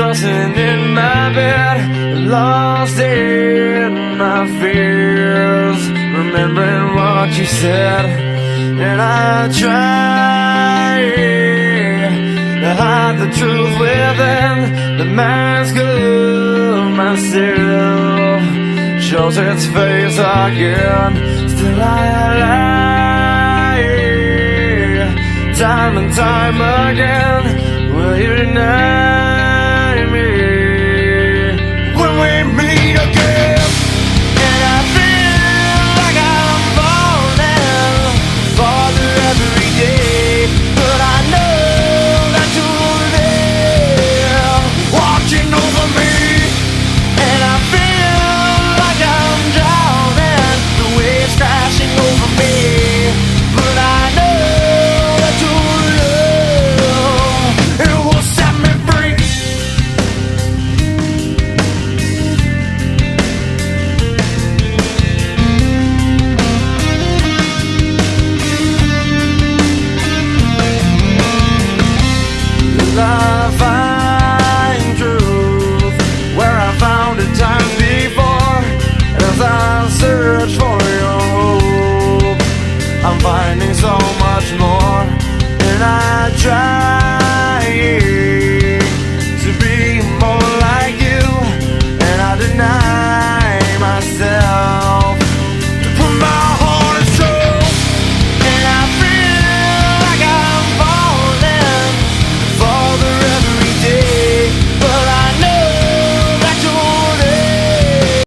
tossing in my bed, lost in my fears, remembering what you said. And I try to hide the truth within the mask of myself, shows its face again. Still I lie, time and time again. Will you deny me when we meet again? And I feel like I'm falling farther every day, but I know that you're there, watching over me. And I feel like I'm drowning, the waves crashing over me, but I know that your love, it will set me free. I find truth where I found it time before. As I search for your hope, I'm finding so much more. And I try